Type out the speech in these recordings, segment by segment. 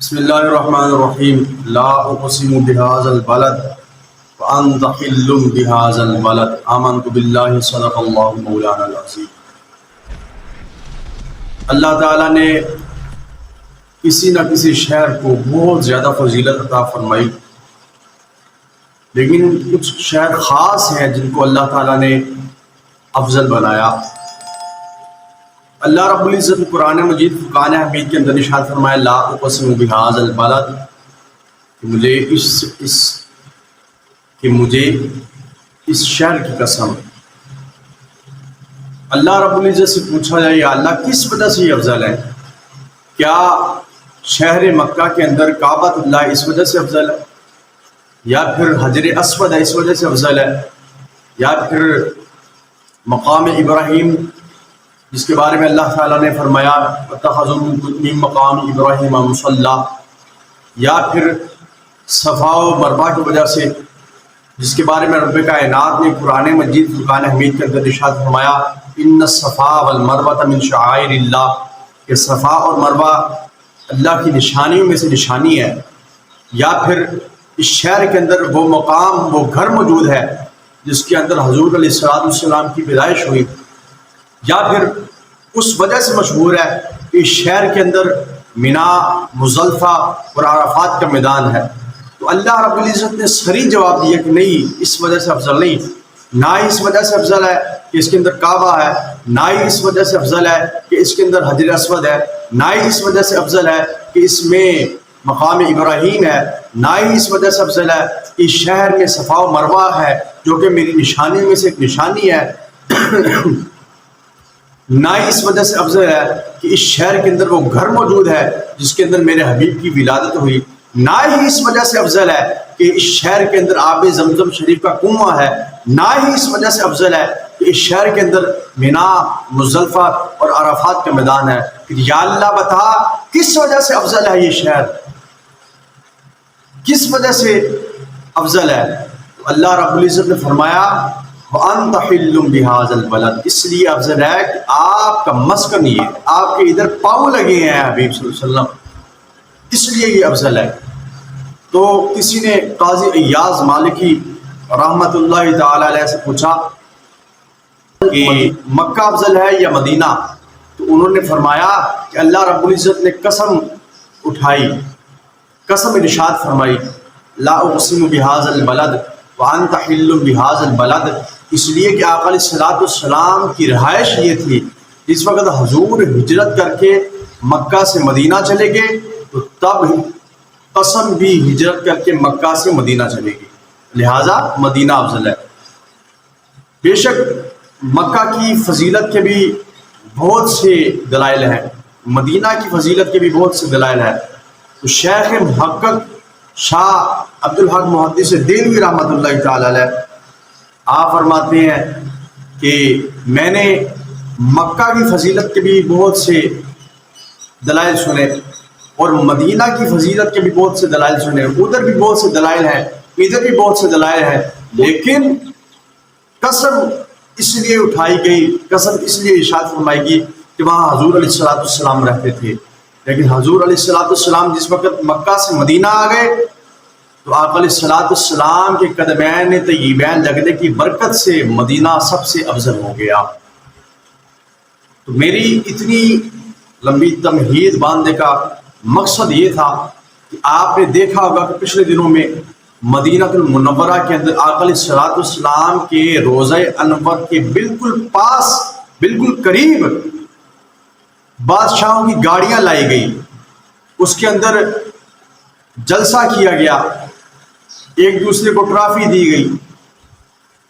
بسم اللہ الرحمن الرحیم لا اقسم بهذا البلد وانت حل بهذا البلد آمنت باللہ صدق اللہ مولانا العظیم۔ اللہ تعالیٰ نے کسی نہ کسی شہر کو بہت زیادہ فضیلت عطا فرمائی، لیکن کچھ شہر خاص ہیں جن کو اللہ تعالیٰ نے افضل بنایا۔ اللہ رب العزت قرآن مجید فرقان حمید کے اندر ارشاد فرمایا لا اقسم بهذا البلد، کہ مجھے اس شہر کی قسم۔ اللہ رب العزت سے پوچھا جائے یا اللہ کس وجہ سے یہ افضل ہے؟ کیا شہر مکہ کے اندر کعبۃ اللہ اس وجہ سے افضل ہے، یا پھر حجر اسود ہے اس وجہ سے افضل ہے، یا پھر مقام ابراہیم جس کے بارے میں اللہ تعالیٰ نے فرمایا وَاتَّخَذُوا مِن مقام ابراہیم مصلی، یا پھر صفا و مروہ کی وجہ سے جس کے بارے میں رب کائنات نے قرآن مجید فرقان حمید کے اندر ارشاد فرمایا ان الصفا والمروہ من شعائر اللہ، کہ صفا اور مروہ اللہ کی نشانیوں میں سے نشانی ہے۔ یا پھر اس شہر کے اندر وہ مقام، وہ گھر موجود ہے جس کے اندر حضور علیہ السلام کی پیدائش ہوئی، یا پھر اس وجہ سے مشہور ہے کہ اس شہر کے اندر مینا، مزدلفہ اور عرفات کا میدان ہے۔ تو اللہ رب العزت نے صریح جواب دیا کہ نہیں، اس وجہ سے افضل نہیں، نہ ہی اس وجہ سے افضل ہے کہ اس کے اندر کعبہ ہے، نہ ہی اس وجہ سے افضل ہے کہ اس کے اندر حجر اسود ہے، نہ ہی اس وجہ سے افضل ہے کہ اس میں مقام ابراہیم ہے، نہ ہی اس وجہ سے افضل ہے کہ اس شہر میں صفا و مروہ ہے جو کہ میری نشانی میں سے ایک نشانی ہے، نہ ہی اس وجہ سے افضل ہے کہ اس شہر کے اندر وہ گھر موجود ہے جس کے اندر میرے حبیب کی ولادت ہوئی، نہ ہی اس وجہ سے افضل ہے کہ اس شہر کے اندر آب زمزم شریف کا کنواں ہے، نہ ہی اس وجہ سے افضل ہے کہ اس شہر کے اندر مینا، مزدلفہ اور عرفات کا میدان ہے۔ یا اللہ بتا کس وجہ سے افضل ہے یہ شہر، کس وجہ سے افضل ہے؟ تو اللہ رب العزت نے فرمایا وَأَنْتَ حِلٌّ بِهَذَا الْبَلَدِ، اس لیے افضل ہے کہ آپ کا مسکن یہ، آپ کے ادھر پاؤں لگے ہیں حبیب صلی اللہ علیہ وسلم، اس لیے یہ افضل ہے۔ تو کسی نے قاضی ایاز مالکی رحمۃ اللہ تعالی علیہ سے پوچھا کہ مکہ افضل ہے یا مدینہ؟ تو انہوں نے فرمایا کہ اللہ رب العزت نے قسم اٹھائی، قسم ارشاد فرمائی لا اقسم بهذا البلد وانت حل بهذا البلد، اس لیے کہ آقا علیہ السلام کی رہائش یہ تھی جس وقت حضور ہجرت کر کے مکہ سے مدینہ چلے گئے تو تب قسم بھی ہجرت کر کے مکہ سے مدینہ چلے گی، لہٰذا مدینہ افضل ہے۔ بے شک مکہ کی فضیلت کے بھی بہت سے دلائل ہیں، مدینہ کی فضیلت کے بھی بہت سے دلائل ہیں۔ تو شیخ محقق شاہ عبد الحق محدث دہلوی رحمۃ اللہ تعالی علیہ آپ فرماتے ہیں کہ میں نے مکہ کی فضیلت کے بھی بہت سے دلائل سنے اور مدینہ کی فضیلت کے بھی بہت سے دلائل سنے، ادھر بھی بہت سے دلائل ہیں، ادھر بھی بہت سے دلائل ہیں، لیکن قسم اس لیے اٹھائی گئی، قسم اس لیے ارشاد فرمائی گئی کہ وہاں حضور علیہ السلام رہتے تھے۔ لیکن حضور علیہ السلام جس وقت مکہ سے مدینہ آ گئے تو آقا علیہ السلام کے قدمین طیبین لگنے کی برکت سے مدینہ سب سے افضل ہو گیا۔ تو میری اتنی لمبی تمہید باندھنے کا مقصد یہ تھا کہ آپ نے دیکھا ہوگا کہ پچھلے دنوں میں مدینہ المنورہ کے اندر آقا علیہ السلام کے روضہ انور کے بالکل پاس، بالکل قریب بادشاہوں کی گاڑیاں لائی گئی، اس کے اندر جلسہ کیا گیا، ایک دوسرے کو ٹرافی دی گئی،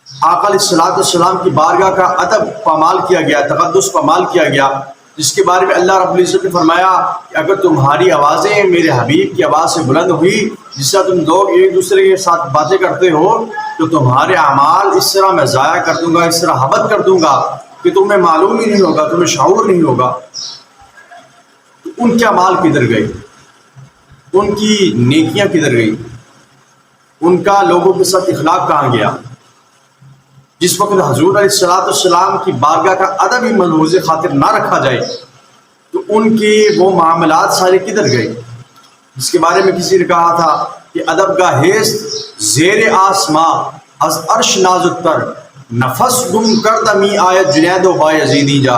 آقا علیہ السلام کی بارگاہ کا ادب پامال کیا گیا، تقدس پامال کیا گیا، جس کے بارے میں اللہ رب العزت نے فرمایا کہ اگر تمہاری آوازیں میرے حبیب کی آواز سے بلند ہوئی جس طرح تم لوگ ایک دوسرے کے ساتھ باتیں کرتے ہو تو تمہارے اعمال اس طرح میں ضائع کر دوں گا، اس طرح حبت کر دوں گا کہ تمہیں معلوم ہی نہیں ہوگا، تمہیں شعور نہیں ہوگا۔ تو ان کے اعمال کدھر گئے، ان کی نیکیاں کدھر گئی، ان کا لوگوں کے ساتھ اخلاق کہاں گیا؟ جس وقت حضور علیہ السلام کی بارگاہ کا ادب ہی ملحوظ خاطر نہ رکھا جائے تو ان کے وہ معاملات سارے کدھر گئے؟ جس کے بارے میں کسی نے کہا تھا کہ ادب کا حیث زیر آسماں از عرش نازک تر، نفس گم کردہ می آیت جنید و بایزیدی جا.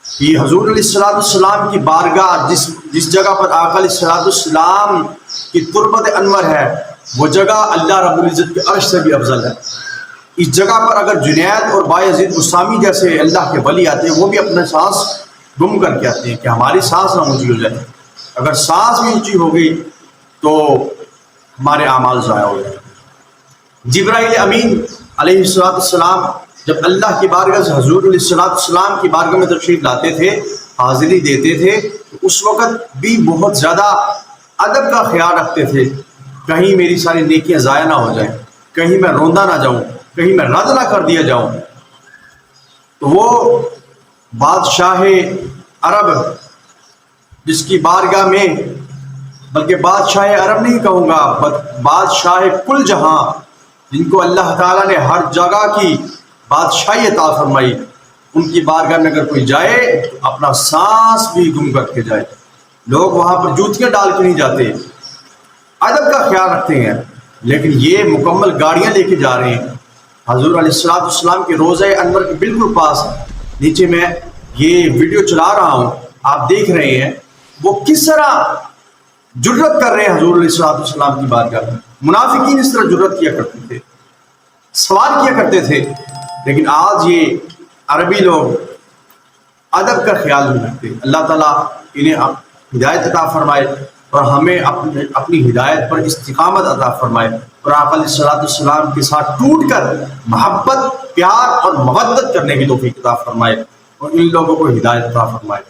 یہ حضور علیہ السلام کی بارگاہ، جس جگہ پر آقا علیہ السلام کی تربت انور ہے، وہ جگہ اللہ رب العزت کے عرش سے بھی افضل ہے. اس جگہ پر اگر جنید اور بایزید بستامی جیسے اللہ کے ولی آتے ہیں، وہ بھی اپنے سانس گم کر کے آتے ہیں کہ ہماری سانس نہ اونچی ہو جائے. اگر سانس بھی اونچی ہو گئی تو ہمارے اعمال ضائع ہو جائیں. جبرائیل امین علیہ السلام جب اللہ کی بارگاہ سے حضور علیہ السلام کی بارگاہ میں تشریف لاتے تھے، حاضری دیتے تھے، تو اس وقت بھی بہت زیادہ ادب کا خیال رکھتے تھے. کہیں میری ساری نیکیاں ضائع نہ ہو جائیں، کہیں میں روندا نہ جاؤں، کہیں میں رد نہ کر دیا جاؤں. تو وہ بادشاہ عرب، جس کی بارگاہ میں، بلکہ بادشاہ عرب نہیں کہوں گا، بادشاہ کل جہاں، جن کو اللہ تعالیٰ نے ہر جگہ کی بادشاہی عطا فرمائی، ان کی بارگاہ میں اگر کوئی جائے تو اپنا سانس بھی گم کر کے جائے. لوگ وہاں پر جوتیاں ڈال کے نہیں جاتے، ادب کا خیال رکھتے ہیں. لیکن یہ مکمل گاڑیاں لے کے جا رہے ہیں. حضور علیہ السلام کے روضہ انور کے بالکل پاس نیچے میں یہ ویڈیو چلا رہا ہوں، آپ دیکھ رہے ہیں وہ کس طرح جرت کر رہے ہیں حضور علیہ السلام کی بارگاہ میں. منافقین اس طرح جرت کیا کرتے تھے، سوال کیا کرتے تھے. لیکن آج یہ عربی لوگ ادب کا خیال نہیں رکھتے. اللہ تعالیٰ انہیں ہدایت عطا فرمائے اور ہمیں اپنی ہدایت پر استقامت عطا فرمائے، اور آقا علیہ السلام کے ساتھ ٹوٹ کر محبت، پیار اور مودت کرنے کی توفیق عطا فرمائے، اور ان لوگوں کو ہدایت عطا فرمائے.